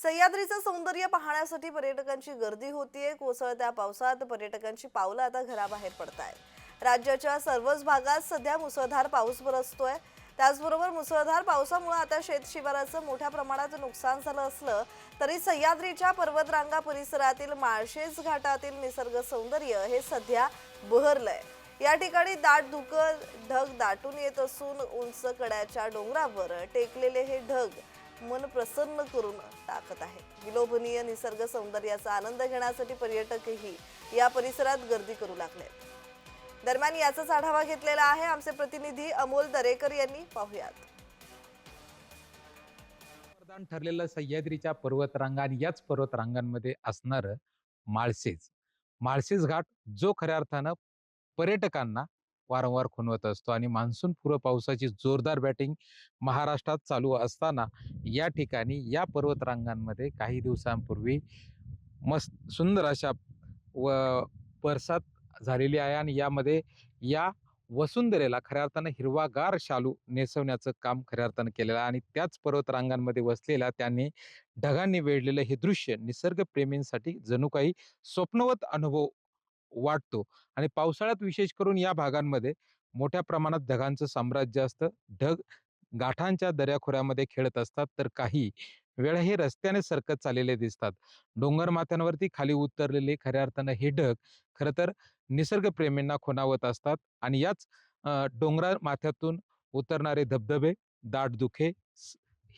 सह्याद्रीचं सौंदर्य पाहण्यासाठी पर्यटकांची गर्दी होतीये. कोसळत्या पावसात पर्यटकांची पावलं आता घराबाहेर पडतायत. राज्याच्या सर्वच भागात सध्या मुसळधार पाऊस बरसतोय. त्याचबरोबर मुसळधार पावसामुळे आता शेतशिवाराचं मोठ्या प्रमाणात नुकसान झालं असलं तरी सह्याद्रीच्या पर्वतरांगा परिसरातील माळशेज घाटातील निसर्ग सौंदर्य हे सध्या बहरलंय. या ठिकाणी दाट धुकं ढग दाटून येत असून उंच कड्याच्या डोंगरावर टेकलेले हे ढग मन प्रसन्न करून टाकत आहे. विलोभनीय निसर्ग सौंदर्याचा आनंद घेण्यासाठी पर्यटकही या परिसरात गर्दी करू लागले. दरम्यान याचाच आढावा घेतलेला आहे आमचे प्रतिनिधी अमोल दरेकर यांनी. पाहुयात. वरदान ठरलेलं सह्याद्रीच्या पर्वतरांगा आणि याच पर्वतरांगांमध्ये असणारं माळशेज माळशेज घाट जो खऱ्या अर्थानं पर्यटकांना वारंवार खुणवत असतो आणि मान्सून पूर्व पावसाची जोरदार बॅटिंग महाराष्ट्रात चालू असताना या ठिकाणी या पर्वतरांगांमध्ये काही दिवसांपूर्वी मस्त सुंदर अशा व बरसात झालेली आहे आणि यामध्ये या वसुंधरेला खऱ्या अर्थानं हिरवागार शालू नेसवण्याचं काम खऱ्या अर्थानं केलेलं आहे आणि त्याच पर्वतरांगांमध्ये वसलेल्या त्यांनी ढगांनी वेढलेलं हे दृश्य निसर्गप्रेमींसाठी जणू काही स्वप्नवत अनुभव वाटतो. आणि पावसाळ्यात विशेष करून या भागांमध्ये मोठ्या प्रमाणात ढगांचं साम्राज्य असतं. ढग गाठांच्या दऱ्याखोऱ्यामध्ये खेळत असतात, तर काही वेळा हे रस्त्याने सरकत चाललेले दिसतात. डोंगर माथ्यांवरती खाली उतरलेले खऱ्या अर्थानं हे ढग खरं तर निसर्गप्रेमींना खुणावत असतात आणि याच डोंगराळ माथ्यातून उतरणारे धबधबे, दाट धुके,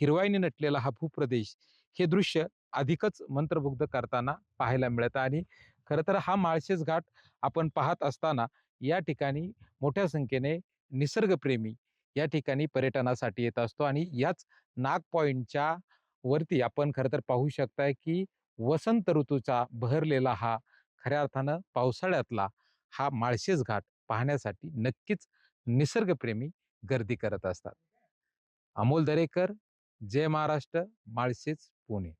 हिरवाईने नटलेला हा भूप्रदेश, हे दृश्य अधिकच मंत्रमुग्ध करताना पाहायला मिळतं. आणि खरं तर हा माळशेज घाट आपण पाहत असताना या ठिकाणी मोठ्या संख्येने निसर्गप्रेमी या ठिकाणी पर्यटनासाठी येत असतो आणि याच नाग पॉइंटच्या वरती आपण खरं तर पाहू शकताय की वसंत ऋतूचा बहरलेला हा खऱ्या अर्थानं पावसाळ्यातला हा माळशेज घाट पाहण्यासाठी नक्कीच निसर्गप्रेमी गर्दी करत असतात. अमोल दरेकर, जय महाराष्ट्र, माळशेज, पुणे.